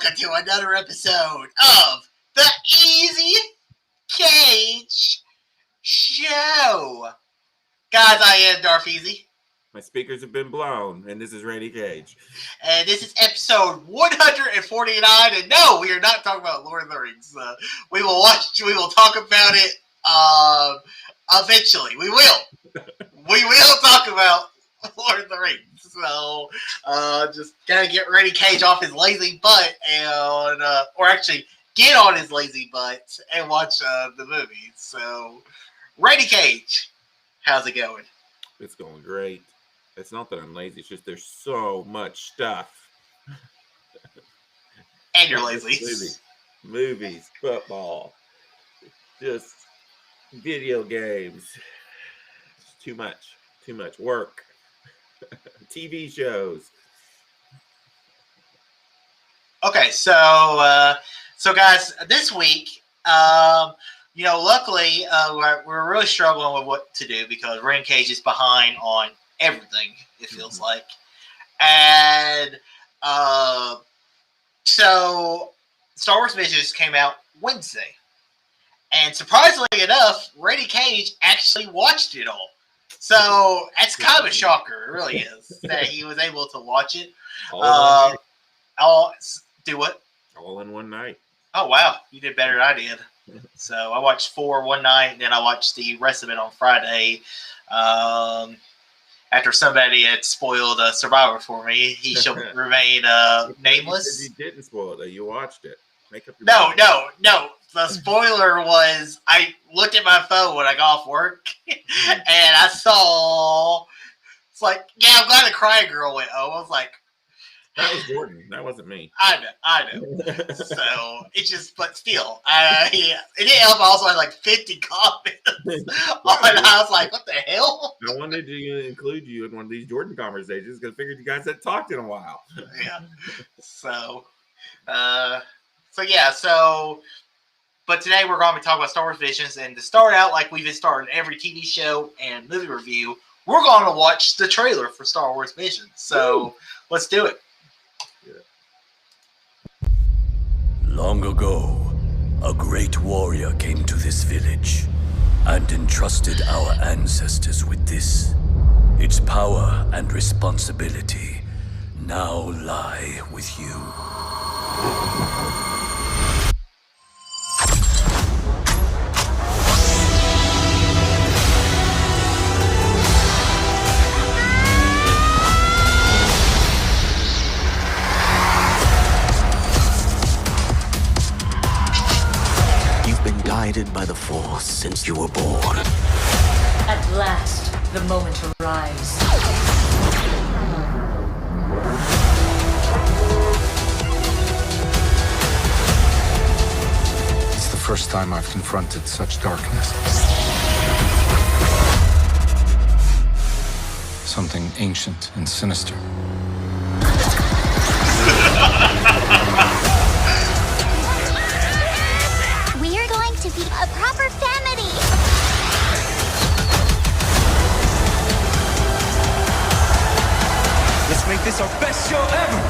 welcome to another episode of the Easy Cage Show. Guys, I am Darth Easy. My speakers have been blown, and this is Randy Cage. And this is episode 149, and no, we are not talking about Lord of the Rings. We will talk about it eventually. We will talk about Lord of the Rings. So, just gotta get Randy Cage off his lazy butt and, or actually get on his lazy butt and watch the movie. So, Randy Cage, how's it going? It's going great. It's not that I'm lazy, it's just there's so much stuff. And you're lazy. Movies, football, just video games. It's too much work. TV shows. Okay, so guys, this week, luckily, we're really struggling with what to do because Randy Cage is behind on everything, it feels like. And so Star Wars Visions came out Wednesday. And surprisingly enough, Randy Cage actually watched it all. So that's kind of a shocker, it really is, that he was able to watch it. Do what? All in one night. Oh, wow. You did better than I did. So I watched 4 one night, and then I watched the rest of it on Friday. After somebody had spoiled Survivor for me, he shall remain nameless. You didn't spoil it, though. You watched it. Make up your mind. No. The spoiler was I looked at my phone when I got off work, and I saw. It's like, yeah, I'm glad the crying girl went home. I was like, that was Jordan. That wasn't me. I know. So it's just, but still, it didn't help. I also had like 50 comments. And I was like, what the hell? I wanted to include you in one of these Jordan conversations because I figured you guys had talked in a while. Yeah. But today we're going to be talking about Star Wars Visions, and to start out, like we've been starting every TV show and movie review, we're going to watch the trailer for Star Wars Visions. So let's do it. Long ago, a great warrior came to this village and entrusted our ancestors with this. Its power and responsibility now lie with you. Guided by the Force since you were born. At last, the moment arrives. It's the first time I've confronted such darkness. Something ancient and sinister. To be a proper family. Let's make this our best show ever.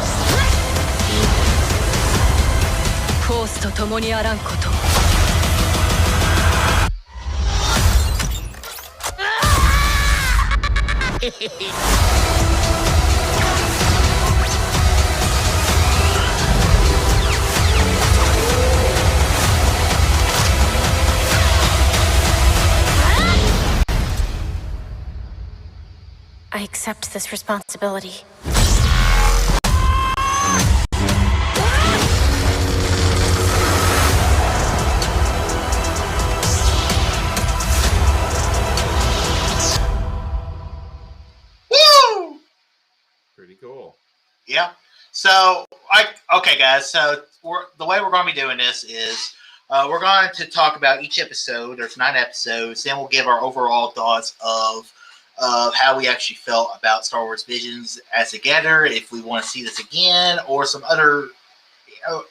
Force と共にあらんこと。I accept this responsibility. Woo! Pretty cool. Yeah. So, okay, guys. So, the way we're going to be doing this is we're going to talk about each episode. There's 9 episodes. Then we'll give our overall thoughts of how we actually felt about Star Wars Visions as together, if we want to see this again, or some other,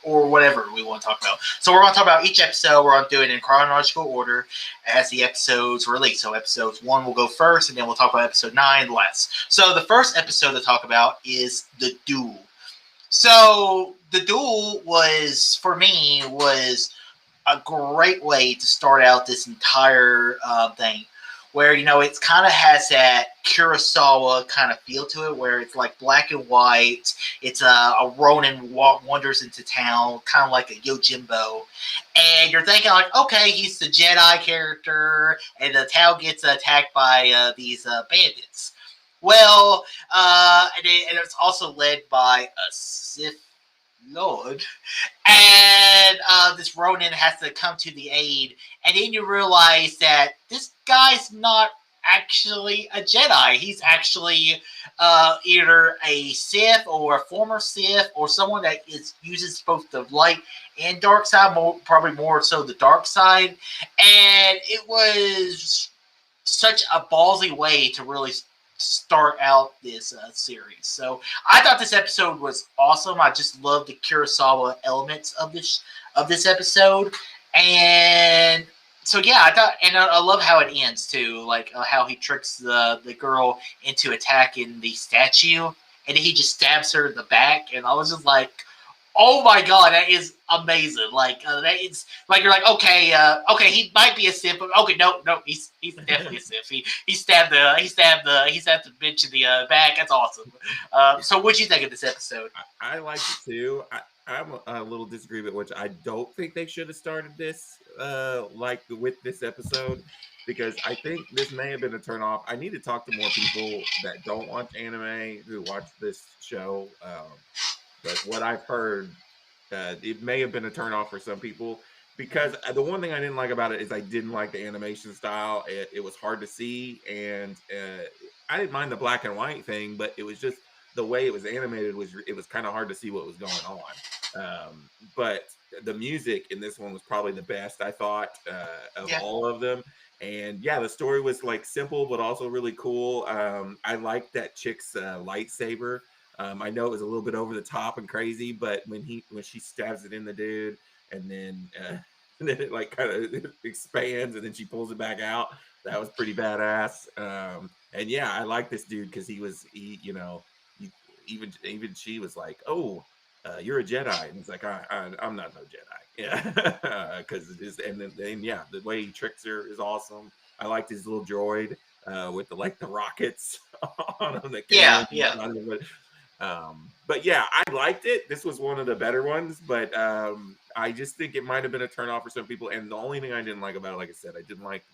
or whatever we want to talk about. So we're going to talk about each episode. We're going to do it in chronological order as the episodes release. So episodes 1 will go first, and then we'll talk about episode 9 last. So the first episode to talk about is The Duel. So the Duel was, for me, was a great way to start out this entire thing, where it kind of has that Kurosawa kind of feel to it, where it's like black and white. It's a Ronin wanders into town, kind of like a Yojimbo, and you're thinking like, okay, he's the Jedi character, and the town gets attacked by these bandits. Well, and it's also led by a Sith Lord, and this Ronin has to come to the aid, and then you realize that this guy's not actually a Jedi. He's actually either a Sith or a former Sith or someone that uses both the light and dark side, probably more so the dark side. And it was such a ballsy way to really start out this series. So I thought this episode was awesome. I just love the Kurosawa elements of this episode, and so yeah, I love how it ends too, like how he tricks the girl into attacking the statue, and then he just stabs her in the back, and I was just like, oh my god, that is amazing! Like that is like you're like, okay, he might be a Sith, but okay, no, he's definitely a Sith. He stabbed the bitch in the back. That's awesome. So what'd you think of this episode? I liked it too. I'm a little disagreement, which I don't think they should have started this like with this episode, because I think this may have been a turnoff. I need to talk to more people that don't watch anime who watch this show. But what I've heard, it may have been a turnoff for some people, because the one thing I didn't like about it is I didn't like the animation style. It was hard to see, and I didn't mind the black and white thing, but it was just the way it was animated was kind of hard to see what was going on. But the music in this one was probably the best, I thought, of all of them. And yeah, the story was like simple, but also really cool. I liked that chick's lightsaber. I know it was a little bit over the top and crazy, but when she stabs it in the dude, and then it like kind of expands, and then she pulls it back out, that was pretty badass. And yeah, I like this dude because even she was like, "Oh, you're a Jedi," and he's like, "I'm not no Jedi." Yeah, because it is, and then yeah, the way he tricks her is awesome. I liked his little droid with the rockets on him. Yeah. But yeah, I liked it. This was one of the better ones, but I just think it might have been a turnoff for some people. And the only thing I didn't like about it, like I said, I didn't like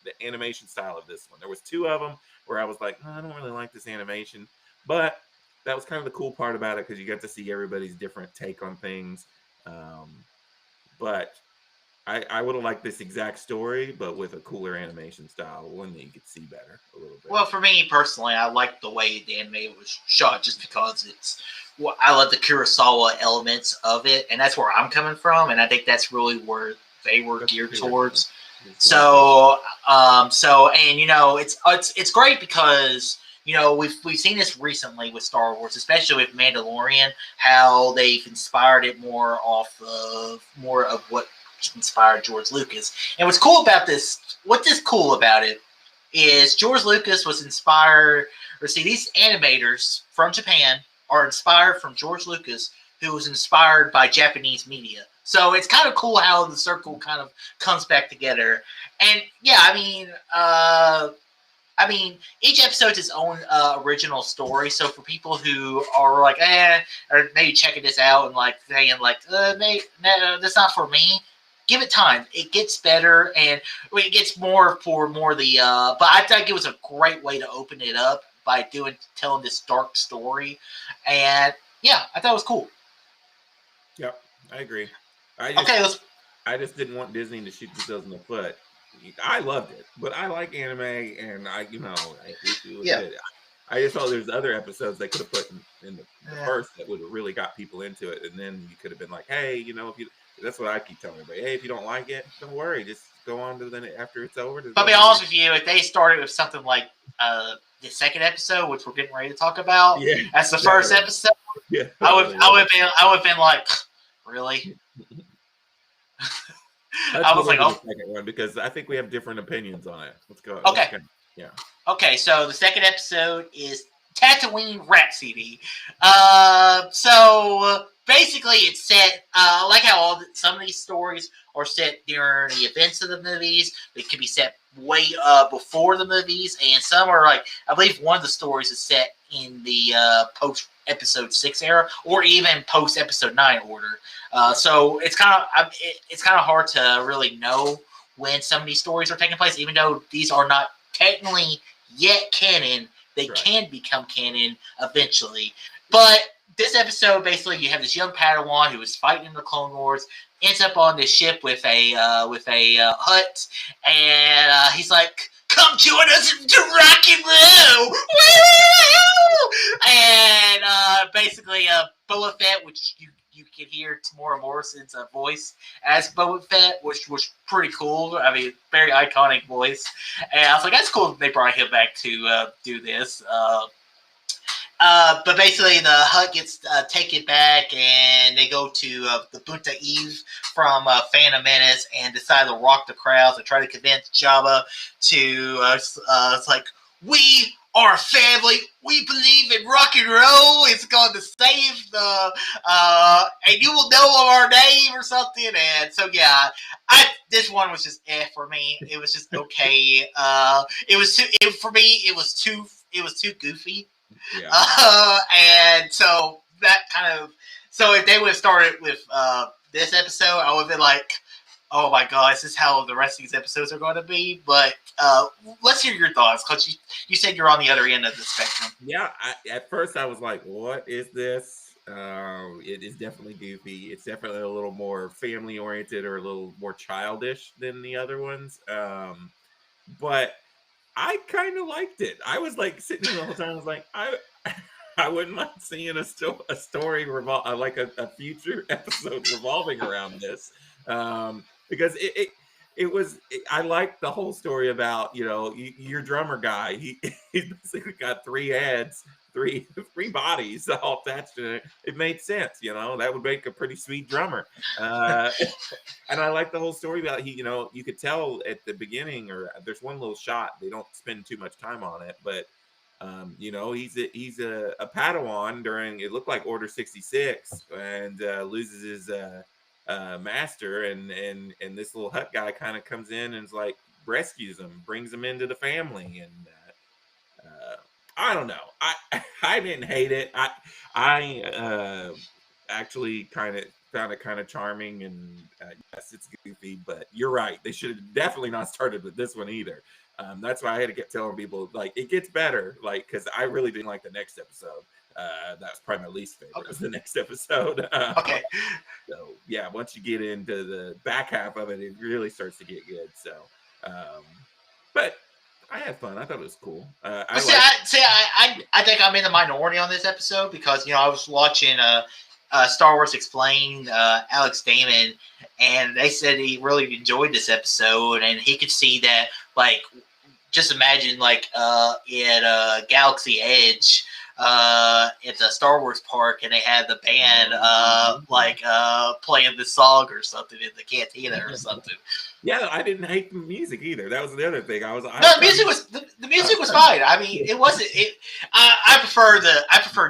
the animation style of this one. There was two of them where I was like, I don't really like this animation, but that was kind of the cool part about it, because you got to see everybody's different take on things. But I would have liked this exact story, but with a cooler animation style, one that you could see better a little bit. Well, for me personally, I like the way the anime was shot, just because I love the Kurosawa elements of it, and that's where I'm coming from, and I think that's really where they were geared towards. So, and it's great because we've seen this recently with Star Wars, especially with Mandalorian, how they've inspired it more of what inspired George Lucas. And what's cool about it is George Lucas was inspired, these animators from Japan are inspired from George Lucas, who was inspired by Japanese media. So it's kind of cool how the circle kind of comes back together. And yeah, I mean, each episode's its own original story. So for people who are like, or maybe checking this out and like saying like, no, that's not for me, give it time. It gets better, and it gets more the. But I think it was a great way to open it up by telling this dark story, and yeah, I thought it was cool. Yep, I agree. I just didn't want Disney to shoot themselves in the foot. I loved it, but I like anime, and it was good. I just thought there's other episodes they could have put in the first that would have really got people into it, and then you could have been like, hey, that's what I keep telling everybody. Hey, if you don't like it, don't worry. Just go on to then after it's over. But to be honest with you, if they started with something like the second episode, which we're getting ready to talk about, as the first episode, I would have been like, really? I was like, the second one, because I think we have different opinions on it. Let's go. Okay. Yeah. Okay, so the second episode is Tatooine Rhapsody. Basically, it's set. I like how some of these stories are set during the events of the movies. They can be set way before the movies, and some are like, I believe one of the stories is set in the post episode 6 era, or even post episode 9 order. So it's kind of hard to really know when some of these stories are taking place, even though these are not technically yet canon. They can become canon eventually. But this episode, basically, you have this young Padawan who is fighting in the Clone Wars, ends up on this ship with a hut, and he's like, "Come join us to rock and roll!" Woo! And basically, Boba Fett, which you can hear Tamora Morrison's voice as Boba Fett, which was pretty cool. I mean, very iconic voice. And I was like, that's cool that they brought him back to do this. But basically, the hut gets taken back, and they go to the Bunta Eve from Phantom Menace and decide to rock the crowds and try to convince Jabba to. It's like, we are a family. We believe in rock and roll. It's going to save the, and you will know our name or something. And so, yeah, this one was just for me. It was just okay. For me. It was too goofy. Yeah. And so that kind of, so if they would have started with this episode, I would have been like, oh my god, is this how the rest of these episodes are going to be? But let's hear your thoughts, because you said you're on the other end of the spectrum. Yeah, at first I was like, what is this? It is definitely goofy. It's definitely a little more family oriented or a little more childish than the other ones. But I kind of liked it. I was like sitting there the whole time. I was like, I wouldn't mind seeing a story like a future episode revolving around this, because I liked the whole story about, your drummer guy. He's basically got 3 heads, three bodies all attached to it. It made sense, that would make a pretty sweet drummer. And I like the whole story about you could tell at the beginning, or there's one little shot, they don't spend too much time on it, but he's a Padawan during, it looked like Order 66, and loses his master, and this little hut guy kind of comes in and is like, rescues him, brings him into the family, and I don't know. I didn't hate it. I actually found it kind of charming, and yes, it's goofy, but you're right. They should have definitely not started with this one either. That's why I had to keep telling people, like, it gets better, like, because I really didn't like the next episode. That was probably my least favorite. Was the next episode. Okay. So yeah, once you get into the back half of it, it really starts to get good. So, but I had fun. I thought it was cool. I think I'm in the minority on this episode, because I was watching Star Wars Explained, Alex Damon, and they said he really enjoyed this episode, and he could see that, like, just imagine, like, at Galaxy Edge, at the Star Wars park, and they had the band playing the song or something in the cantina or something. Yeah, I didn't hate the music either. That was the other thing. The music was fine. I mean, it wasn't. I prefer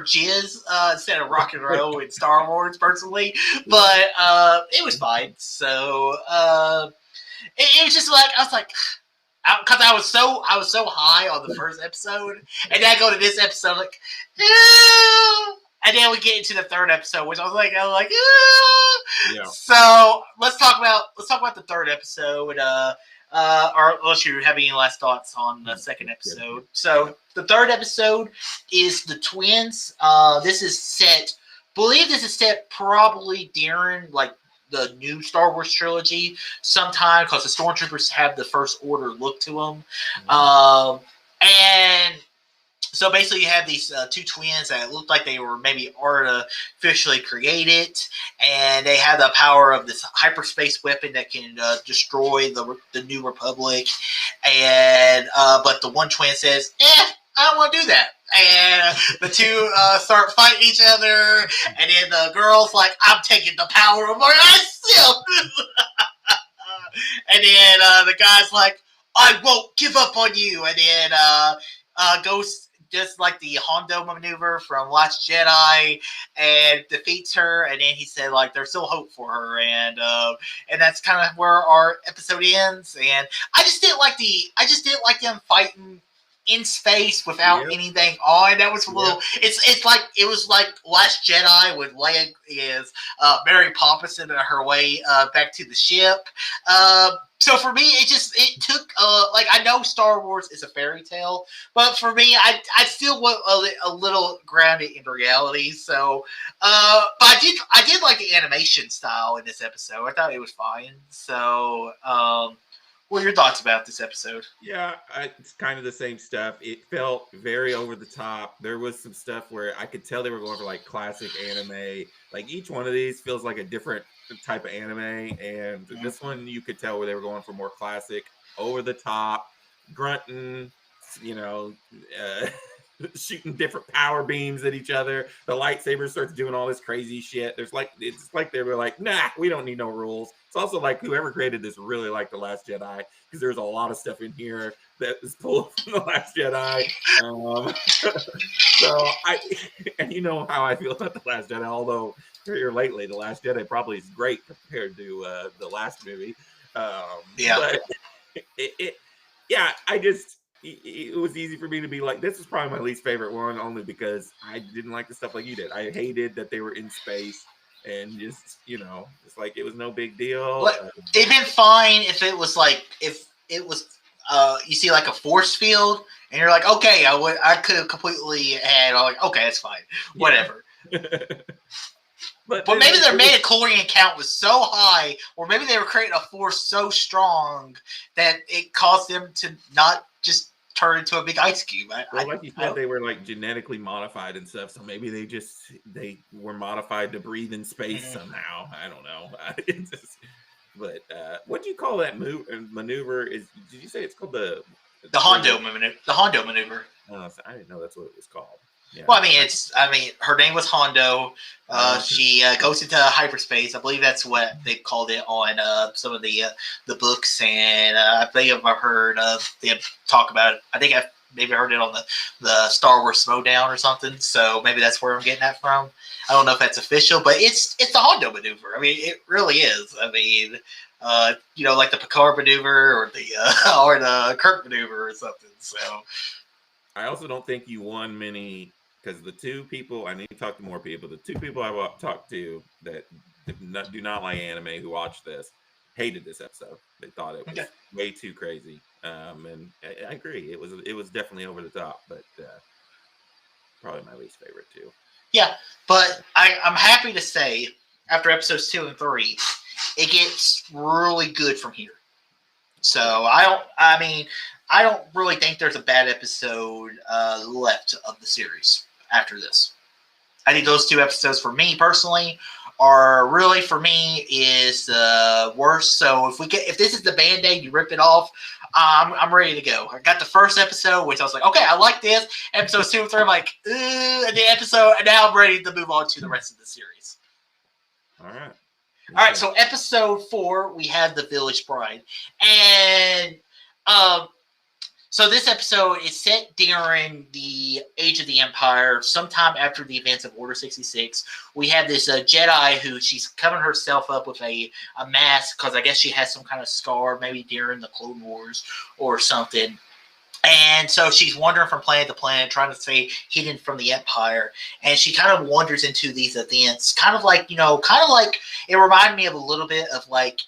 jizz instead of rock and roll in Star Wars personally, but it was fine. So it was just like, I was like, because I was so high on the first episode, and then I go to this episode like, and then we get into the third episode, which I was like, yeah. So let's talk about the third episode. Or unless you have any last thoughts on the second episode. Yeah. So the third episode is the twins. This is set probably during, like, the new Star Wars trilogy sometime, because the Stormtroopers have the First Order look to them. Mm-hmm. And so basically you have these 2 twins that look like they were maybe artificially created, and they have the power of this hyperspace weapon that can destroy the New Republic. And but the one twin says, I don't want to do that. And the 2 start fighting each other, and then the girl's like, I'm taking the power of myself. And then the guy's like, I won't give up on you. And then goes just like the Hondo maneuver from Last Jedi, and defeats her. And then he said like there's still hope for her, and that's kind of where our episode ends. And I just didn't like them fighting in space without anything on. That was a little. It's like it was like Last Jedi with Leia is Mary Poppins on her way back to the ship. So for me, it took like I know Star Wars is a fairy tale, but for me, I still want a little grounded in reality. So, but I did like the animation style in this episode. I thought it was fine. So, what are your thoughts about this episode? Yeah, it's kind of the same stuff. It felt very over the top. There was some stuff where I could tell they were going for like classic anime. Like each one of these feels like a different type of anime, and this one you could tell where they were going for more classic, over the top, grunting, shooting different power beams at each other. The lightsaber starts doing all this crazy shit. It's like they were like, nah, we don't need no rules. It's also like whoever created this really liked The Last Jedi, because there's a lot of stuff in here that is pulled from The Last Jedi. So and you know how I feel about The Last Jedi, although here lately The Last Jedi probably is great compared to the last movie. But it was easy for me to be like, this is probably my least favorite one, only because I didn't like the stuff like you did. I hated that they were in space and just, it's like it was no big deal. It'd been fine if it was you see like a force field and you're like, okay, I could have completely had like, okay, that's fine, whatever. But maybe their midichlorian count was so high, or maybe they were creating a force so strong that it caused them to not just turn into a big ice cube. Like you said, they were like genetically modified and stuff, so maybe they were modified to breathe in space somehow. I don't know. But what do you call that maneuver? Did you say it's called the Hondo maneuver? The Hondo maneuver. Oh, I didn't know that's what it was called. Yeah. Well, I mean, her name was Hondo. She goes into hyperspace. I believe that's what they called it on some of the books, and I think I've heard them talk about it. I think I've maybe heard it on the Star Wars Slowdown or something. So maybe that's where I'm getting that from. I don't know if that's official, but it's the Hondo maneuver. I mean, it really is. I mean, like the Picard maneuver or the Kirk maneuver or something. So I also don't think you won many. Because the two people, I need to talk to more people. The two people I talked to that do not like anime who watched this hated this episode. They thought it was way too crazy. And I agree. It was definitely over the top, but probably my least favorite too. Yeah, but I'm happy to say after episodes 2 and 3, it gets really good from here. So I don't really think there's a bad episode left of the series after this. I think those 2 episodes for me personally are really, for me, is the worst. So if this is the Band-Aid, you rip it off, I'm ready to go. I got the first episode, which I was like, okay, I like this. Episodes 2 and 3, I'm like, and now I'm ready to move on to the rest of the series. All right. So episode 4, we have the Village Bride. And so this episode is set during the Age of the Empire, sometime after the events of Order 66. We have this Jedi who she's covering herself up with a mask because I guess she has some kind of scar, maybe during the Clone Wars or something. And so she's wandering from planet to planet, trying to stay hidden from the Empire. And she kind of wanders into these events, kind of like it reminded me of a little bit of like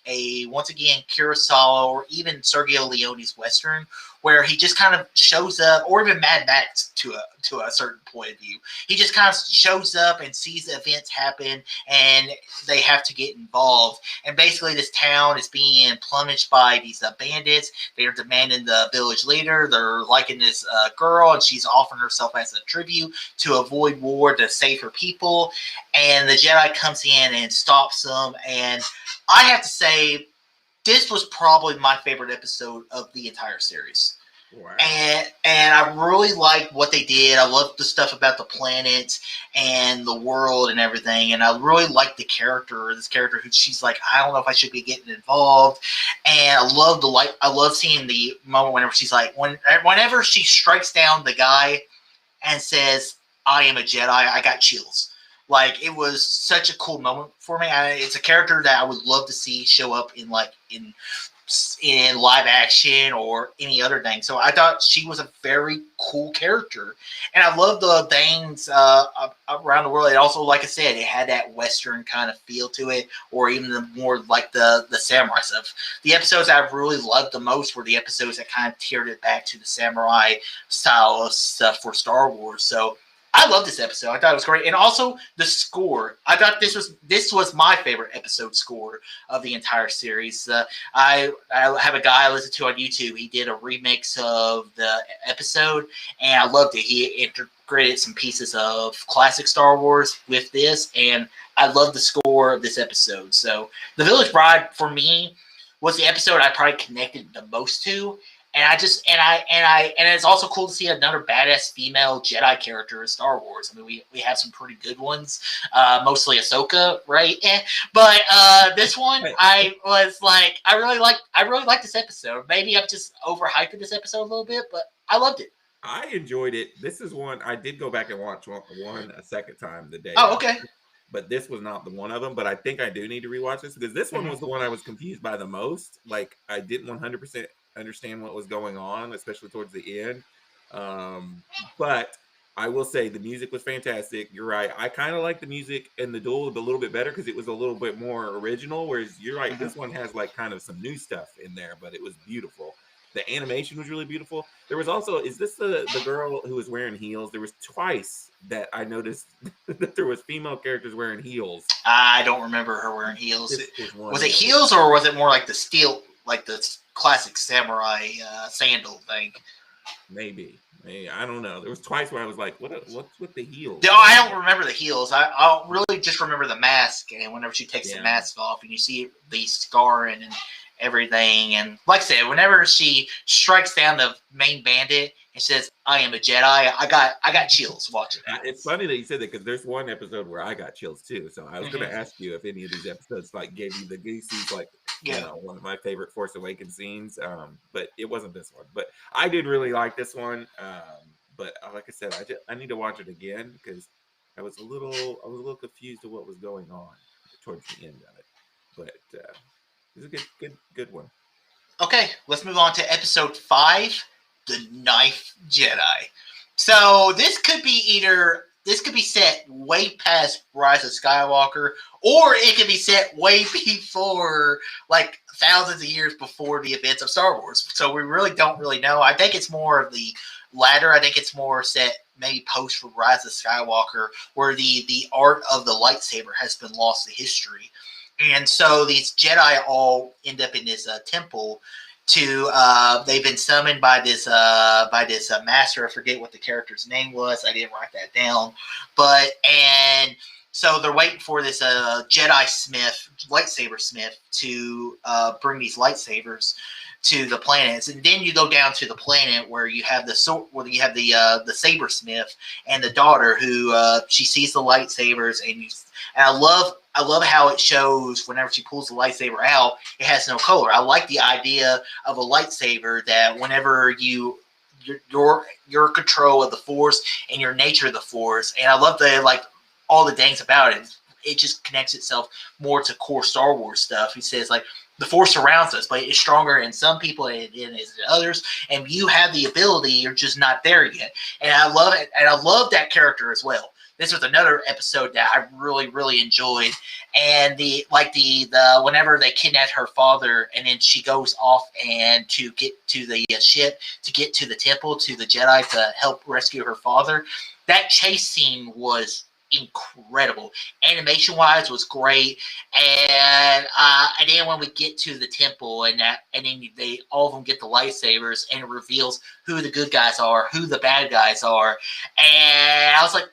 once again, Kurosawa or even Sergio Leone's Western, where he just kind of shows up, or even Mad Max to a certain point of view. He just kind of shows up and sees the events happen, and they have to get involved. And basically, this town is being plunged by these bandits. They are demanding the village leader. They're liking this girl, and she's offering herself as a tribute to avoid war to save her people. And the Jedi comes in and stops them. And I have to say, this was probably my favorite episode of the entire series. Wow. And I really liked what they did. I loved the stuff about the planet and the world and everything. And I really liked this character who she's like, I don't know if I should be getting involved. And I love seeing the moment whenever she's like, whenever she strikes down the guy and says, "I am a Jedi," I got chills. Like, it was such a cool moment for me. It's a character that I would love to see show up in live action or any other thing. So I thought she was a very cool character, and I love the things around the world. It also, like I said, it had that Western kind of feel to it, or even the more like the samurai stuff. The episodes I've really loved the most were the episodes that kind of tiered it back to the samurai style of stuff for Star Wars. So I love this episode. I thought it was great, and also the score. I thought this was my favorite episode score of the entire series. I have a guy I listen to on YouTube. He did a remix of the episode, and I loved it. He integrated some pieces of classic Star Wars with this, and I love the score of this episode. So, The Village Bride for me was the episode I probably connected the most to. And it's also cool to see another badass female Jedi character in Star Wars. I mean, we have some pretty good ones, mostly Ahsoka, right? But this one, I really like this episode. Maybe I'm just overhyping this episode a little bit, but I loved it. I enjoyed it. This is one I did go back and watch one a second time the day. Oh, okay. But this was not the one of them. But I think I do need to rewatch this because this one was the one I was confused by the most. Like, I didn't 100% understand what was going on, especially towards the end. But I will say the music was fantastic. You're right. I kind of like the music in the Duel a little bit better because it was a little bit more original. Whereas you're right, this one has like kind of some new stuff in there, but it was beautiful. The animation was really beautiful. There was also, is this the girl who was wearing heels? There was twice that I noticed that there was female characters wearing heels. I don't remember her wearing heels. Was it heels. heels, or was it more like the steel, like the classic samurai sandal thing? Maybe. I don't know. There was twice where I was like, what's with the heels? No, I don't remember the heels. I'll really just remember the mask, and whenever she takes the mask off and you see the scar and everything. And like I said, whenever she strikes down the main bandit and says, "I am a Jedi," I got chills watching that. It's funny that you said that because there's one episode where I got chills too. So I was going to ask you if any of these episodes like gave you the goosies, like you know, one of my favorite Force Awakens scenes. But it wasn't this one. But I did really like this one. But like I said, I need to watch it again because I was a little confused to what was going on towards the end of it. But it's a good one. Okay, let's move on to episode 5, The Knife Jedi. So this could be set way past Rise of Skywalker, or it could be set way before, like thousands of years before the events of Star Wars. So we really don't know. I think it's more of the latter. I think it's more set maybe post for Rise of Skywalker, where the art of the lightsaber has been lost to history. And so these Jedi all end up in this temple to they've been summoned by this master. I forget what the character's name was. I didn't write that down. And so they're waiting for this Jedi smith, lightsaber smith, to bring these lightsabers to the planets. And then you go down to the planet where you have the saber smith and the daughter who she sees the lightsabers, and I love how it shows whenever she pulls the lightsaber out, it has no color. I like the idea of a lightsaber that whenever your control of the Force and your nature of the Force, and I love all the things about it. It just connects itself more to core Star Wars stuff. He says the Force surrounds us, but it's stronger in some people and in others, and you have the ability, you're just not there yet. And I love it, and I love that character as well. This was another episode that I really, really enjoyed. And the whenever they kidnapped her father, and then she goes off and to get to the ship, to get to the temple, to the Jedi to help rescue her father. That chase scene was incredible. Animation-wise was great. And then when we get to the temple and then they all of them get the lightsabers, and it reveals who the good guys are, who the bad guys are. And I was like,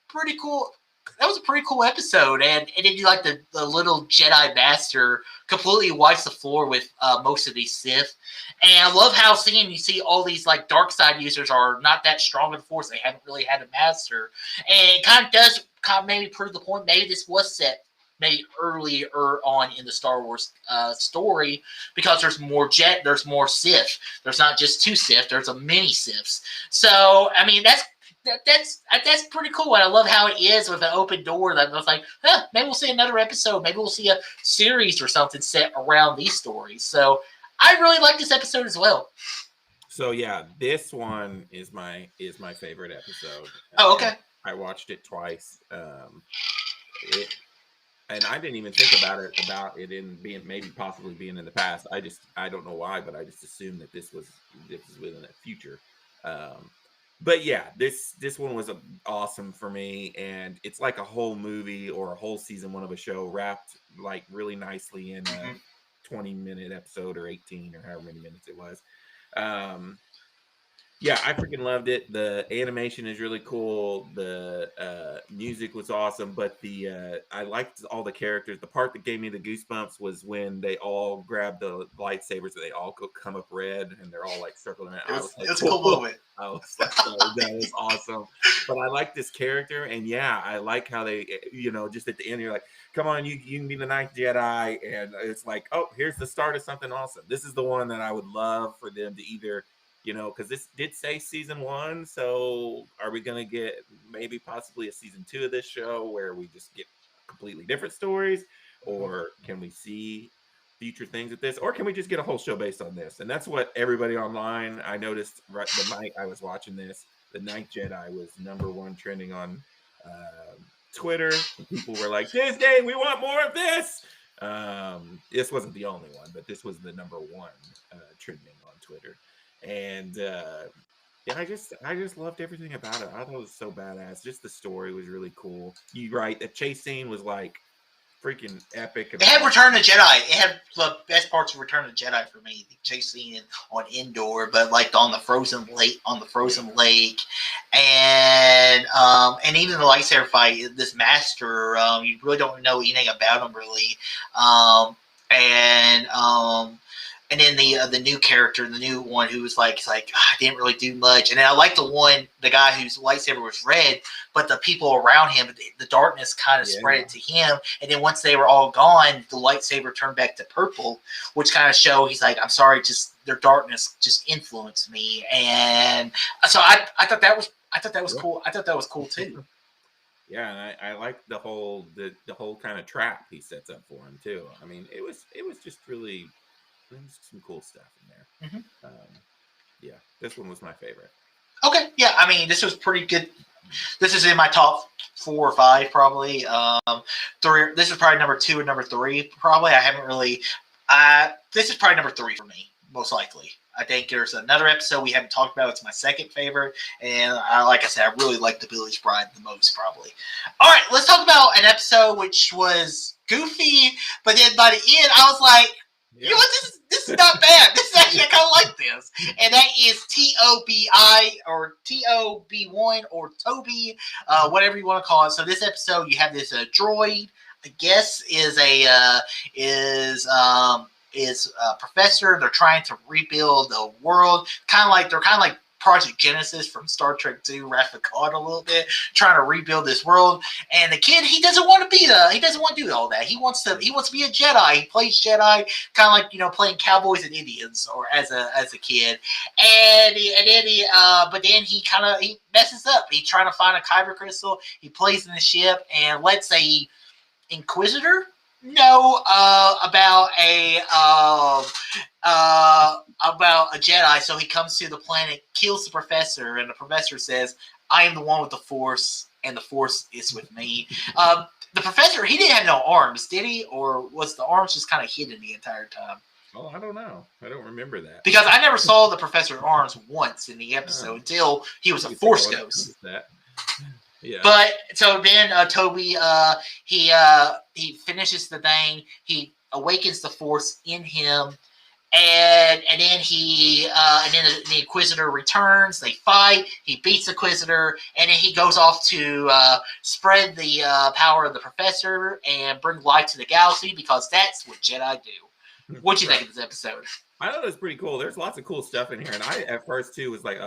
pretty cool. That was a pretty cool episode, and then you like the little Jedi master completely wipes the floor with most of these Sith, and I love how you see all these like dark side users are not that strong in the Force. They haven't really had a master, and it kind of maybe prove the point. Maybe this was set maybe earlier on in the Star Wars story, because there's more Sith. There's not just 2 Sith. There's a many Siths. So I mean that's that's pretty cool. And I love how it is with an open door. That was like, maybe we'll see another episode. Maybe we'll see a series or something set around these stories. So I really like this episode as well. So yeah, this one is my favorite episode. Oh, okay. I watched it twice. And I didn't even think about it in being possibly being in the past. I don't know why, but I just assumed that this was within the future. But yeah, this one was awesome for me, and it's like a whole movie or a whole season one of a show wrapped like really nicely in a 20-minute episode or 18 or however many minutes it was. Yeah, I freaking loved it. The animation is really cool. The music was awesome, but I liked all the characters. The part that gave me the goosebumps was when they all grab the lightsabers and they all come up red and they're all like circling around. It was a cool moment. I was like, oh, that was awesome. But I like this character, and yeah, I like how they, just at the end, you're like, come on, you can be the ninth Jedi, and it's like, oh, here's the start of something awesome. This is the one that I would love for them to either. Because this did say season 1, so are we going to get maybe possibly a season 2 of this show where we just get completely different stories, or can we see future things with this, or can we just get a whole show based on this? And that's what everybody online, I noticed right the night I was watching this, the Ninth Jedi was #1 trending on Twitter. People were like, Disney, we want more of this. This wasn't the only one, but this was the #1 trending on Twitter. And yeah, I just loved everything about it. I thought it was so badass. Just the story was really cool. You're right. The chase scene was like freaking epic. It had Return of Jedi. It had the best parts of Return of Jedi for me. The chase scene on Endor, but like on the frozen lake, and even the lightsaber fight. This master, you really don't know anything about him really, and then the new character, the new one who was like, I didn't really do much. And then I like the guy whose lightsaber was red, but the people around him, the darkness kind of spread it to him. And then once they were all gone, the lightsaber turned back to purple, which kind of showed he's like, I'm sorry, just their darkness just influenced me. And so I thought that was cool. I thought that was cool too. Yeah, and I like the whole kind of trap he sets up for him too. I mean, it was just really. There's some cool stuff in there. Yeah, this one was my favorite. Okay, yeah, I mean, this was pretty good. This is in my top 4 or 5 probably. This is probably #2 or #3 probably. I haven't really. This is probably #3 for me, most likely. I think there's another episode we haven't talked about. It's my second favorite, and like I said, I really like The Village Bride the most probably. All right, let's talk about an episode which was goofy, but then by the end, I was like. You know what? This is not bad. This is actually, I kind of like this. And that is TOBI or TOB1 or Toby, whatever you want to call it. So this episode, you have this droid, I guess, is a professor. They're trying to rebuild the world. They're kind of like Project Genesis from Star Trek II, Wrath of Khan a little bit, trying to rebuild this world. And the kid, he doesn't want to do all that. He wants to be a Jedi. He plays Jedi, kind of like, playing cowboys and Indians or as a kid. And then he messes up. He's trying to find a kyber crystal. He plays in the ship, and let's say Inquisitor about a Jedi, so he comes to the planet, kills the professor, and the professor says, I am the one with the Force, and the Force is with me. The professor, he didn't have no arms, did he? Or was the arms just kind of hidden the entire time? Oh, I don't know. I don't remember that. Because I never saw the professor's arms once in the episode until he was a Force ghost. Yeah. But so then Toby, he finishes the thing. He awakens the Force in him, and then the Inquisitor returns. They fight. He beats the Inquisitor, and then he goes off to spread the power of the Professor and bring life to the galaxy because that's what Jedi do. What do you think of this episode? I thought it was pretty cool. There's lots of cool stuff in here, and I at first too was like,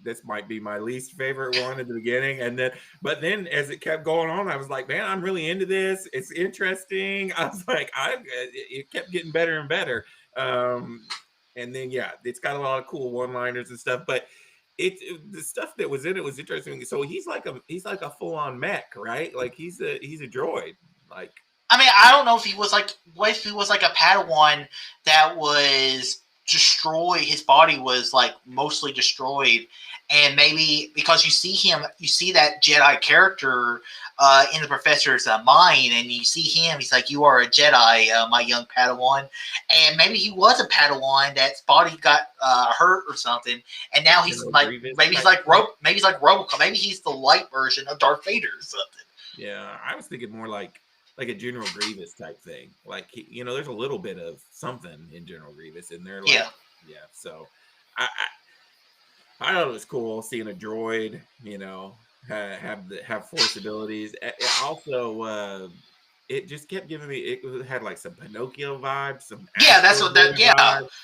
this might be my least favorite one at the beginning, but then as it kept going on, I was like, man, I'm really into this. It's interesting. I was like, it kept getting better and better, and then yeah, it's got a lot of cool one-liners and stuff. But the stuff that was in it was interesting. So he's like a full on mech, right? Like he's a droid. Like I mean, I don't know if he was like, what if he was like a Padawan that was destroyed? His body was like mostly destroyed, and maybe because you see him, you see that Jedi character in the professor's mind, and you see him. He's like, "You are a Jedi, my young Padawan," and maybe he was a Padawan that's body got hurt or something, and now he's like, maybe he's like Robocop. Maybe he's the light version of Darth Vader or something. Yeah, I was thinking more like a General Grievous type thing. Like there's a little bit of something in General Grievous, and they're like, yeah. So I thought it was cool seeing a droid, have force abilities. Also, it just kept giving me. It had like some Pinocchio vibes. That's what that. Yeah,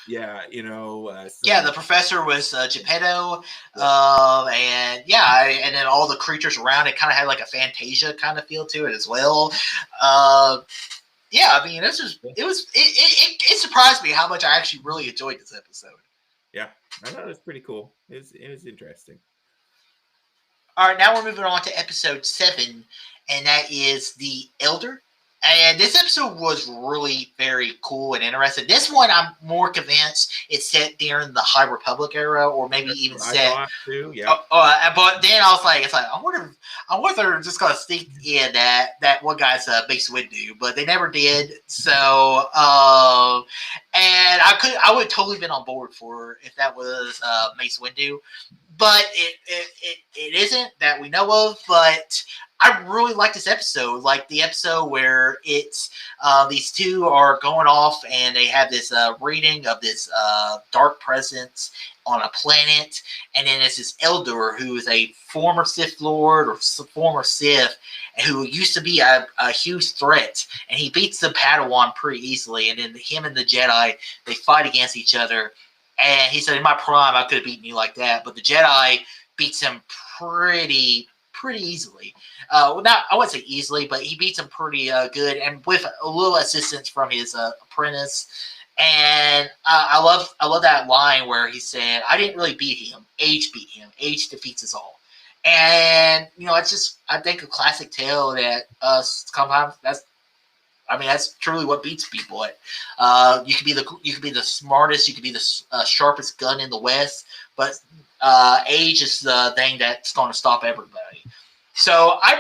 vibes. Yeah, the professor was Geppetto, and and then all the creatures around it kind of had like a Fantasia kind of feel to it as well. I mean, it surprised me how much I actually really enjoyed this episode. Yeah, I thought it was pretty cool. It was interesting. All right, now we're moving on to episode 7, and that is The Elder. And this episode was really very cool and interesting. This one, I'm more convinced it's set during the High Republic era, or maybe even set. I too, yeah. But then I was like, I wonder if they're just gonna sneak in that one guy's Mace Windu, but they never did. So, and I would have totally been on board for if that was Mace Windu, but it isn't that we know of. But I really like this episode, like the episode where it's these two are going off and they have this reading of this dark presence on a planet, and then it's this elder who is a former Sith Lord or former Sith who used to be a huge threat, and he beats the Padawan pretty easily, and then him and the Jedi, they fight against each other, and he said, in my prime, I could have beaten you like that, but the Jedi beats him pretty easily. Not, I wouldn't say easily, but he beats him pretty good, and with a little assistance from his apprentice. And I love that line where he said, "I didn't really beat him. Age beat him. Age defeats us all." And it's just, I think, a classic tale that sometimes that's truly what beats people. You could be the smartest, you could be the sharpest gun in the West, but age is the thing that's going to stop everybody. So I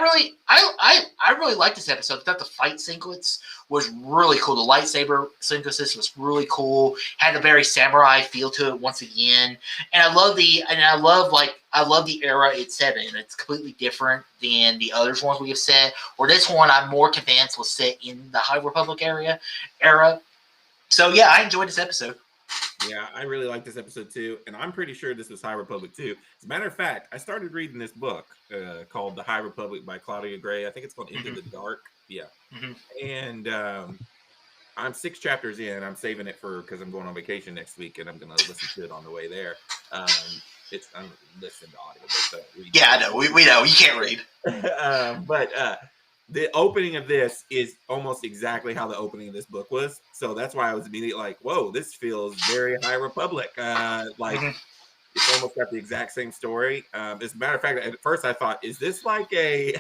really liked this episode. I thought the fight sequence was really cool. The lightsaber sequences was really cool. Had a very samurai feel to it once again. And I love the era it's set in. It's completely different than the other ones we have set. Or this one, I'm more convinced was set in the High Republic era. So yeah, I enjoyed this episode. Yeah, I really like this episode too, and I'm pretty sure this was High Republic too. As a matter of fact, I started reading this book called The High Republic by Claudia Gray. I think it's called Into the Dark. Yeah, and I'm 6 chapters in. I'm saving it because I'm going on vacation next week, and I'm going to listen to it on the way there. I'm listening to audiobooks. Yeah, I know. We know you can't read, but the opening of this is almost exactly how the opening of this book was. So that's why I was immediately like, whoa, this feels very High Republic. It's almost got the exact same story. As a matter of fact, at first I thought, is this like a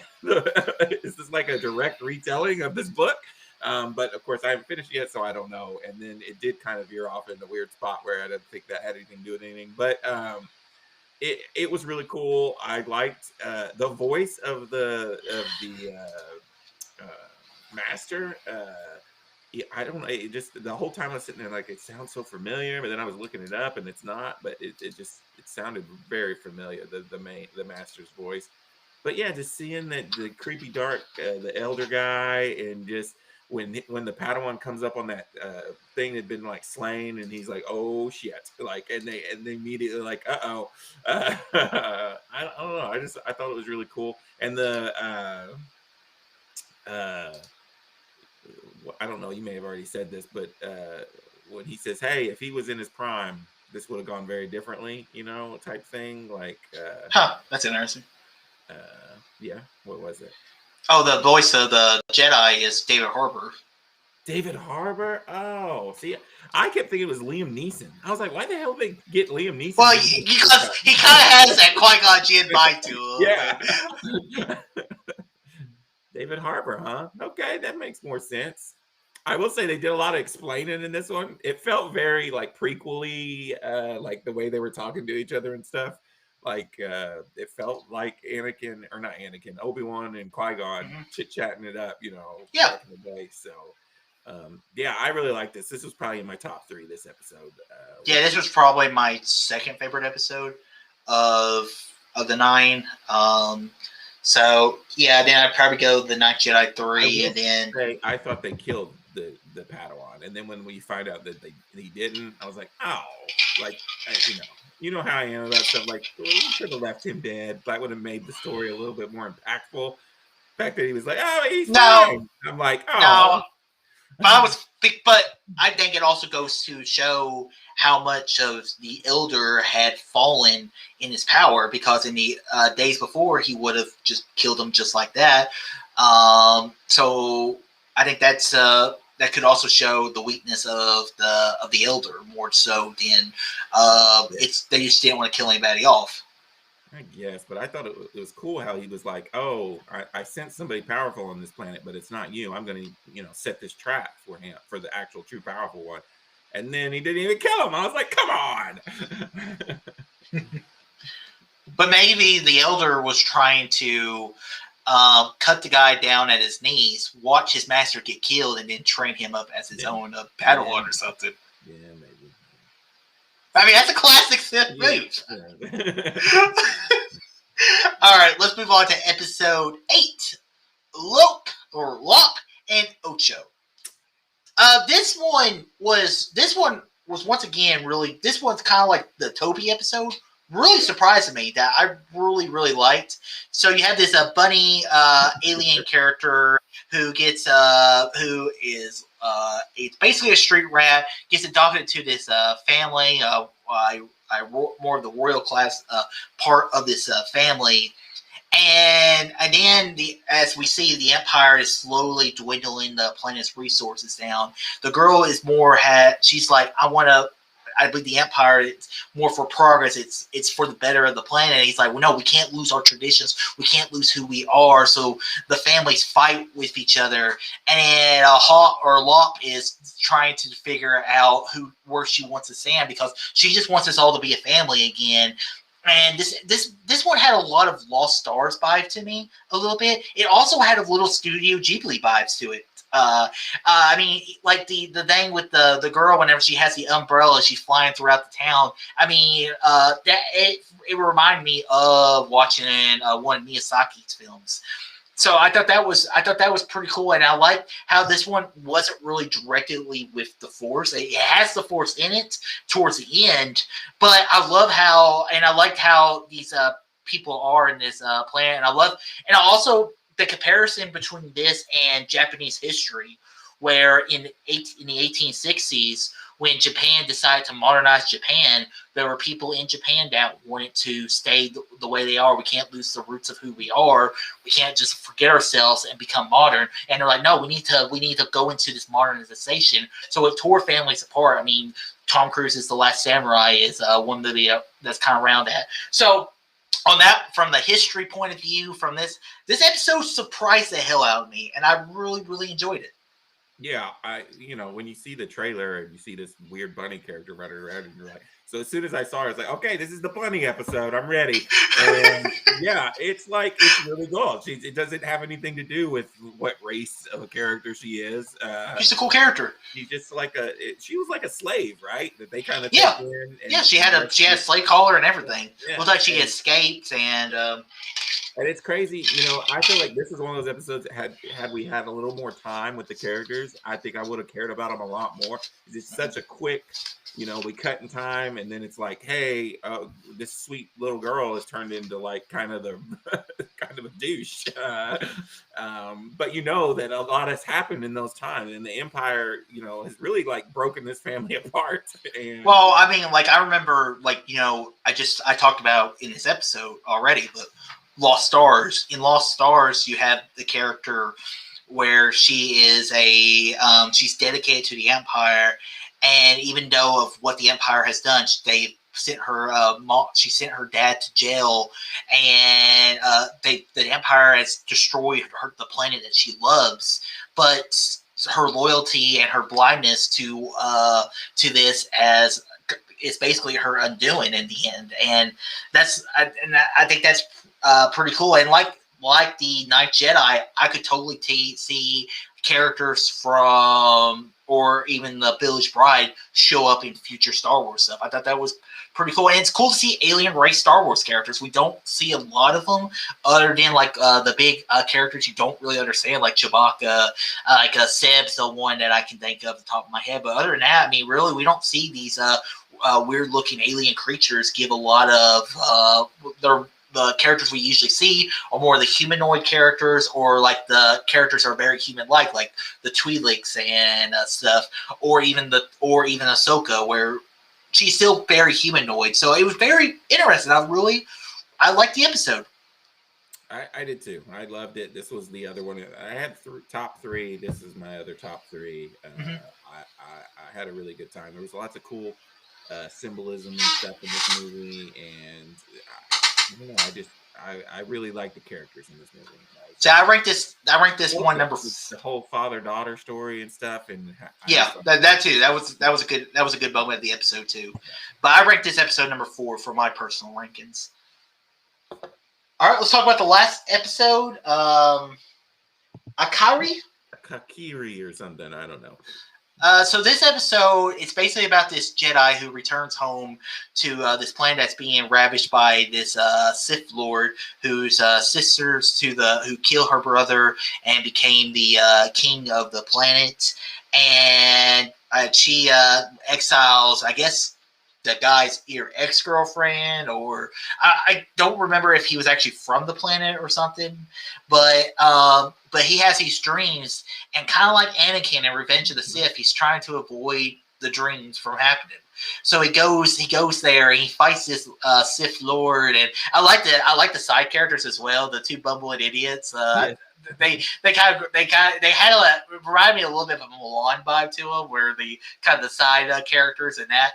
direct retelling of this book? But of course I haven't finished yet, so I don't know. And then it did kind of veer off in a weird spot where I didn't think that had anything to do with anything. But it was really cool. I liked the voice of the master. I don't know. It just, the whole time I was sitting there like, it sounds so familiar, but then I was looking it up and it's not. But it sounded very familiar. The master's voice. But yeah, just seeing that the creepy dark, the elder guy, and just when the Padawan comes up on that thing that had been like slain, and he's like, oh shit, like, and they immediately like, I don't know. I thought it was really cool. And I don't know, you may have already said this, but when he says, hey, if he was in his prime, this would have gone very differently, type thing. Like, that's interesting. Yeah, what was it? Oh, the voice of the Jedi is David Harbour. David Harbour. Oh, see, I kept thinking it was Liam Neeson. I was like, why the hell did they get Liam Neeson? Well, because he kind of has that Qui-Gon Jinn vibe to him. Yeah. David Harbour, huh? Okay, that makes more sense. I will say they did a lot of explaining in this one. It felt very like prequel-y, like the way they were talking to each other and stuff. Like it felt like Anakin, or not Anakin, Obi-Wan and Qui-Gon chit-chatting it up, Yeah. back in the day. So yeah, I really like this. This was probably in my top 3 this episode. Yeah, this was probably my second favorite episode of the 9. So yeah, then I'd probably go the Ninth Jedi 3, and then I thought they killed the Padawan, and then when we find out that he didn't, I was like, oh, like you know how I am about stuff. Like, we could have left him dead. That would have made the story a little bit more impactful. The fact that he was like, oh, he's fine. I'm like, oh. No, but I think it also goes to show how much of the Elder had fallen in his power, because in the days before he would have just killed him just like that. So I think that's that could also show the weakness of the Elder more so than they just didn't want to kill anybody off. I guess, but I thought it was cool how he was like, "Oh, I sense somebody powerful on this planet, but it's not you. I'm going to, set this trap for him, for the actual true powerful one." And then he didn't even kill him. I was like, "Come on!" But maybe the Elder was trying to cut the guy down at his knees, watch his master get killed, and then train him up as his own Padawan or something. Yeah, maybe. I mean, that's a classic Sith move. Yeah. All right, let's move on to episode 8, Lop and Ocho. This one was once again really. This one's kind of like the Toby episode. Really surprised me that I really liked. So you have this bunny alien character who gets it's basically a street rat, gets adopted to this family. More of the royal class part of this family, and then as we see, the Empire is slowly dwindling the planet's resources down. The girl is she's like, I believe the Empire is more for progress. It's for the better of the planet. And he's like, well, no, we can't lose our traditions. We can't lose who we are. So the families fight with each other. And Lop is trying to figure out where she wants to stand, because she just wants us all to be a family again. And this one had a lot of Lost Stars vibe to me, a little bit. It also had a little Studio Ghibli vibes to it. I mean, like the thing with the girl, whenever she has the umbrella, she's flying throughout the town. I mean, that it reminded me of watching one of Miyazaki's films. So I thought that was pretty cool, and I like how this one wasn't really directly with the Force. It has the Force in it towards the end, but I liked how these people are in this planet, and I also the comparison between this and Japanese history, where in the 1860s, when Japan decided to modernize Japan, there were people in Japan that wanted to stay the way they are. We can't lose the roots of who we are. We can't just forget ourselves and become modern. And they're like, no, we need to go into this modernization. So it tore families apart. I mean, Tom Cruise's The Last Samurai is one movie that's kind of around that. So on that, from the history point of view, from this episode surprised the hell out of me, and I really enjoyed it. Yeah, when you see the trailer and you see this weird bunny character running around, and you're like, so as soon as I saw her, I was like, okay, this is the bunny episode. I'm ready. And yeah, it's really cool. It doesn't have anything to do with what race of a character she is. She's a cool character. She's just she was like a slave, right? That they kind of she had a slave collar and everything. Yeah. Looked like she escaped, and it's crazy. I feel like this is one of those episodes that had we had a little more time with the characters, I think I would have cared about them a lot more. It's such a quick, we cut in time, and then it's like, hey, this sweet little girl is turned into kind of a douche. But that a lot has happened in those times, and the Empire, has really broken this family apart. And well, I mean, I remember, I talked about in this episode already, but Lost Stars. In Lost Stars, you have the character where she is she's dedicated to the Empire, and even though of what the Empire has done, they sent her she sent her dad to jail, and the Empire has destroyed the planet that she loves, but her loyalty and her blindness to this as is basically her undoing in the end, and I think that's pretty cool. And like the Ninth Jedi, I could totally see characters from, or even the Village Bride, show up in future Star Wars stuff. I thought that was pretty cool, and it's cool to see alien race Star Wars characters. We don't see a lot of them, other than like the big characters you don't really understand, like Chewbacca, Seb's the one that I can think of at the top of my head. But other than that, I mean, really, we don't see these weird-looking alien creatures give a lot of the characters we usually see are more the humanoid characters, or like the characters are very human-like, like the Twi'leks and stuff, or even Ahsoka, where she's still very humanoid. So it was very interesting. I liked the episode. I did too. I loved it. This was the other one. I had top three. This is my other top three. I had a really good time. There was lots of cool symbolism and stuff in this movie, and I don't know. I really like the characters in this movie. So I ranked this one number. The whole father-daughter story and stuff, and that too. That was a good moment of the episode too. But I ranked this episode number 4 for my personal rankings. All right, let's talk about the last episode. Kakiri or something. I don't know. So this episode, it's basically about this Jedi who returns home to this planet that's being ravished by this Sith Lord, whose sisters who kill her brother and became the king of the planet, and she exiles, I guess, the guy's either ex-girlfriend, or I don't remember if he was actually from the planet or something, but he has these dreams, and kind of like Anakin in Revenge of the Sith, he's trying to avoid the dreams from happening. So he goes there and he fights this Sith Lord, and I like the side characters as well, the two bumbling idiots. They reminded me a little bit of a Mulan vibe to them, where the kind of the side characters in that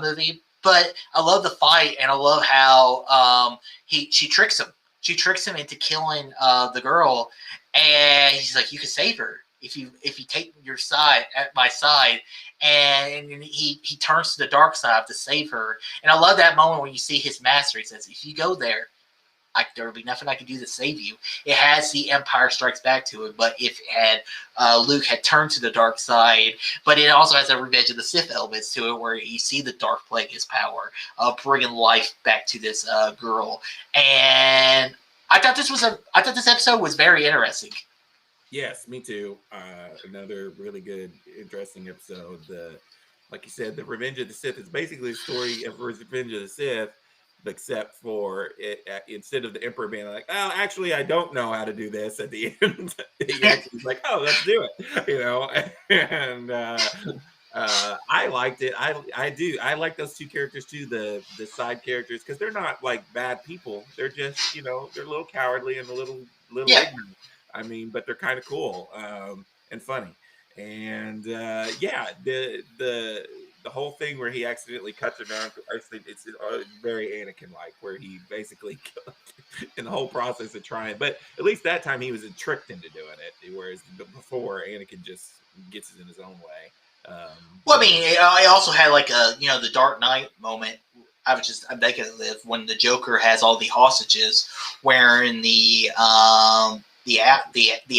movie. But I love the fight, and I love how she tricks him. She tricks him into killing the girl, and he's like, "You can save her if you take your side at my side." And he turns to the dark side to save her. And I love that moment when you see his master. He says, "If you go there, there will be nothing I can do to save you." It has the Empire Strikes Back to it, but if Luke had turned to the dark side, but it also has a Revenge of the Sith elements to it, where you see the dark playing his power, bringing life back to this girl. And I thought this episode was very interesting. Yes, me too. Another really good, interesting episode. Like you said, the Revenge of the Sith is basically the story of Revenge of the Sith, except for it, instead of the Emperor being like, "Oh, actually, I don't know how to do this," at the end, he actually like, "Oh, let's do it," you know. And I liked it. I do. I like those two characters too, the side characters, because they're not like bad people. They're just, they're a little cowardly and a little ignorant. I mean, but they're kind of cool and funny. And the whole thing where he accidentally cuts her down, it's very Anakin-like, where he basically in the whole process of trying. But at least that time he was tricked into doing it, whereas before Anakin just gets it in his own way. Well, I mean, I also had like the Dark Knight moment. I'm thinking of when the Joker has all the hostages wearing the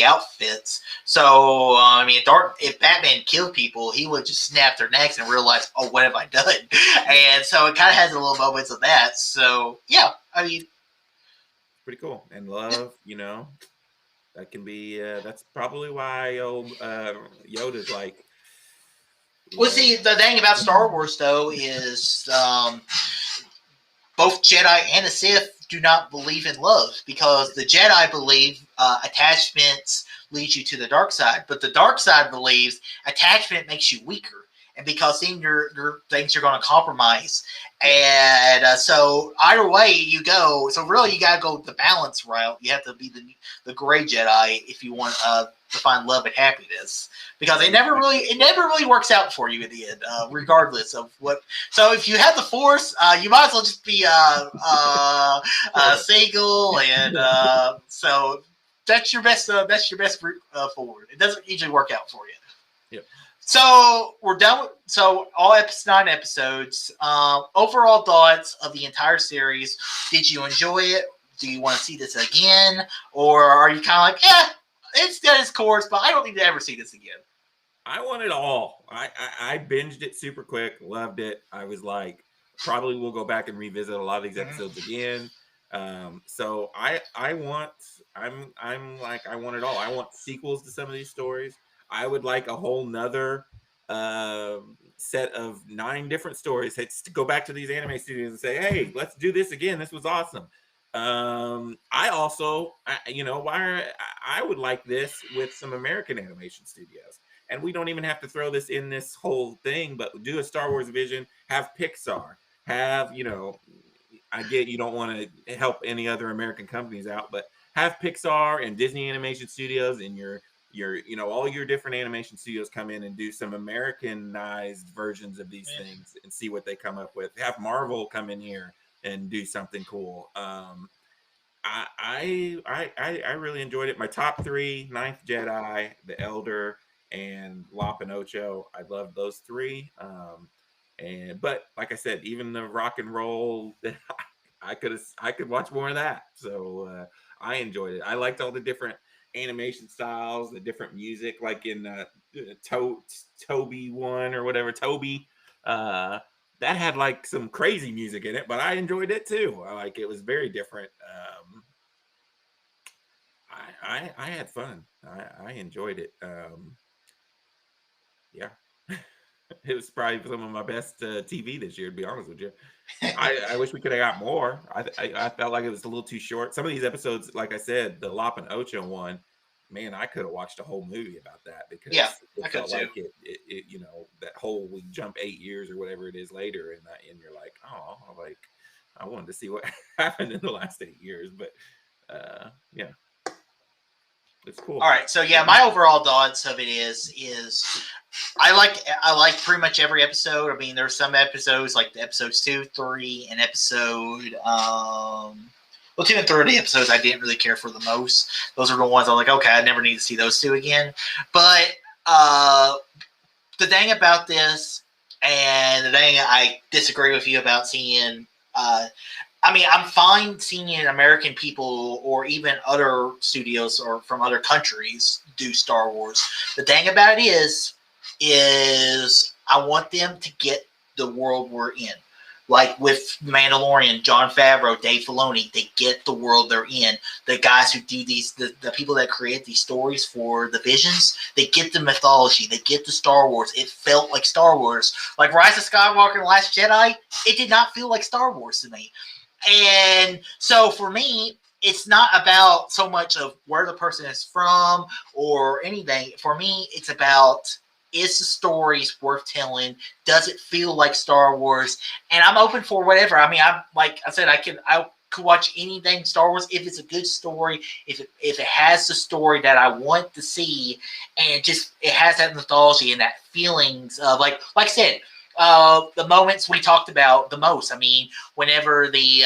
outfits. So I mean, if Batman killed people, he would just snap their necks and realize, "Oh, what have I done?" And so it kind of has a little moments of that. So yeah, I mean, pretty cool. And love, that can be. That's probably why Yoda's like. Well, see, the thing about Star Wars though is both Jedi and the Sith do not believe in love, because the Jedi believe attachments lead you to the dark side, but the dark side believes attachment makes you weaker. and because then your things are going to compromise. And so either way you go, so really you got to go the balance route. You have to be the gray Jedi if you want to find love and happiness, because it never really works out for you in the end, regardless of what. So if you have the Force, you might as well just be single, and so that's your best route forward. It doesn't usually work out for you. Yep. So we're done. So all 9 episodes. Overall thoughts of the entire series. Did you enjoy it? Do you want to see this again, or are you kind of like, yeah, it's got its course, but I don't need to ever see this again? I want it all. I binged it super quick, loved it. I was like, probably will go back and revisit a lot of these episodes again. So I want it all. I want sequels to some of these stories. I would like a whole nother set of 9 different stories. It's to go back to these anime studios and say, hey, let's do this again. This was awesome. I also, I would like this with some American animation studios. And we don't even have to throw this in this whole thing, but do a Star Wars vision, have Pixar, have, I get you don't want to help any other American companies out, but have Pixar and Disney Animation Studios and your all your different animation studios come in and do some Americanized versions of these things and see what they come up with. Have Marvel come in here and do something cool. I really enjoyed it. My top 3: Ninth Jedi, The Elder, and Lop and Ocho. I loved those 3. But like I said, even the rock and roll, I could watch more of that. So I enjoyed it. I liked all the different animation styles, the different music, like in Toby one or whatever, Toby. That had like some crazy music in it, but I enjoyed it too. Like it was very different. I had fun. I enjoyed it. Yeah. It was probably some of my best TV this year, to be honest with you. I wish we could have got more. I felt like it was a little too short. Some of these episodes, like I said, the Lop and Ocho one, man, I could have watched a whole movie about that because I felt could like it that whole we jump 8 years or whatever it is later, and you're like, oh, like I wanted to see what happened in the last 8 years, but yeah. It's cool. All right, so yeah, my overall thoughts of it is I like pretty much every episode. I mean, there's some episodes like the episodes 2, 3, and episode 2 and 3 are the episodes I didn't really care for the most. Those are the ones I'm like, okay, I never need to see those 2 again. But the thing about this, and the thing I disagree with you about seeing. I mean, I'm fine seeing American people or even other studios or from other countries do Star Wars. The thing about it is I want them to get the world we're in. Like with Mandalorian, Jon Favreau, Dave Filoni, they get the world they're in. The guys who do these, the people that create these stories for the visions, they get the mythology, they get the Star Wars. It felt like Star Wars. Like Rise of Skywalker and Last Jedi, it did not feel like Star Wars to me. And so for me, it's not about so much of where the person is from or anything. For me, it's about, is the stories worth telling? Does it feel like Star Wars? And I'm open for whatever. I mean, I'm like I said, I could watch anything Star Wars if it's a good story, if it has the story that I want to see, and just it has that mythology and that feelings of like I said. The moments we talked about the most. I mean, whenever the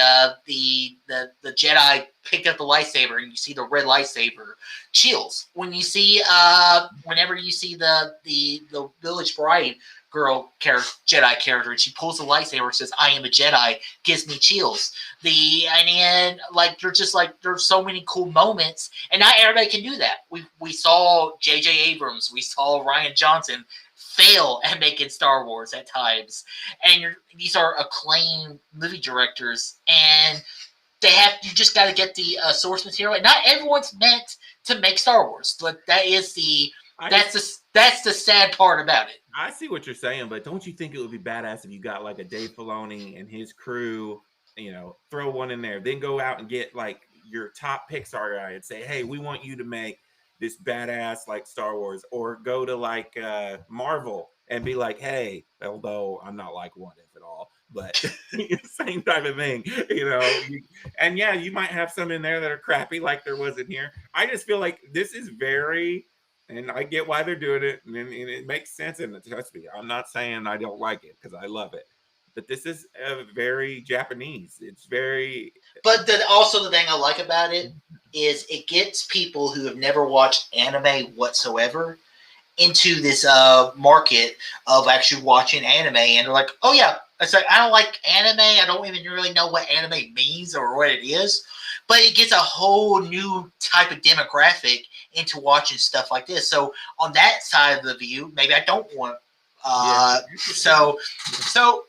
Jedi picked up the lightsaber and you see the red lightsaber, chills. When you see whenever you see the Village Bride girl Jedi character and she pulls the lightsaber and says, "I am a Jedi," gives me chills. And then like there's so many cool moments, and not everybody can do that. We saw J.J. Abrams, we saw Rian Johnson fail at making Star Wars at times, and these are acclaimed movie directors, and you just got to get the source material. And not everyone's meant to make Star Wars, but that's the sad part about it. I see what you're saying, but don't you think it would be badass if you got like a Dave Filoni and his crew, throw one in there, then go out and get like your top Pixar guy and say, hey, we want you to make this badass like Star Wars, or go to like Marvel and be like, hey, although I'm not like What If at all, but same type of thing, and yeah, you might have some in there that are crappy like there was in here. I just feel like this is very, and I get why they're doing it, and it makes sense, and trust me, I'm not saying I don't like it because I love it, but this is very Japanese. It's very. But also the thing I like about it is it gets people who have never watched anime whatsoever into this market of actually watching anime, and they're like, oh yeah, it's like, I don't like anime, I don't even really know what anime means or what it is, but it gets a whole new type of demographic into watching stuff like this. So on that side of the view, maybe I don't want so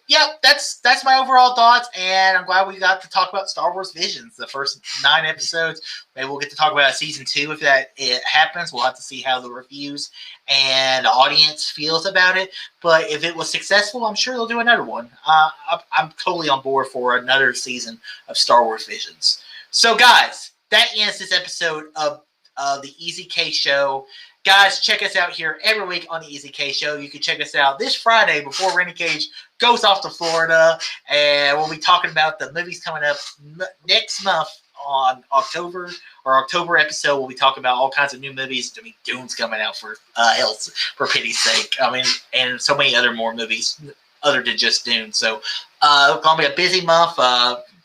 yeah, that's my overall thoughts, and I'm glad we got to talk about Star Wars Visions, the first 9 episodes. Maybe we'll get to talk about season 2 if it happens. We'll have to see how the reviews and the audience feels about it. But if it was successful, I'm sure they'll do another one. I'm totally on board for another season of Star Wars Visions. So guys, that ends this episode of the Easy K Show. Guys, check us out here every week on the Easy K Show. You can check us out this Friday before Rennie Cage goes off to Florida. And we'll be talking about the movies coming up next month on October episode. We'll be talking about all kinds of new movies. I mean, Dune's coming out for pity's sake. I mean, and so many other more movies other than just Dune. So it's going to be a busy month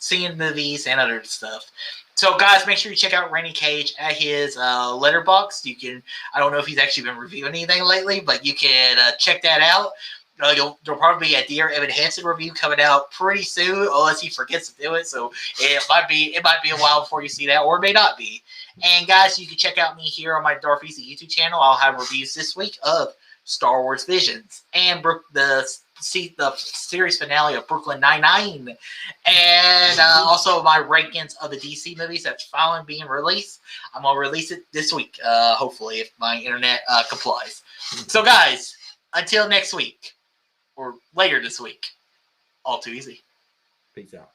seeing movies and other stuff. So, guys, make sure you check out Rennie Cage at his Letterboxd. You can, I don't know if he's actually been reviewing anything lately, but you can check that out. There'll probably be a Dear Evan Hansen review coming out pretty soon, unless he forgets to do it. So it might be a while before you see that, or it may not be. And guys, you can check out me here on my Darth Easy YouTube channel. I'll have reviews this week of Star Wars Visions and the series finale of Brooklyn Nine-Nine, and also my rankings of the DC movies that's finally being released. I'm gonna release it this week, hopefully, if my internet complies. So, guys, until next week or later this week, all too easy. Peace out.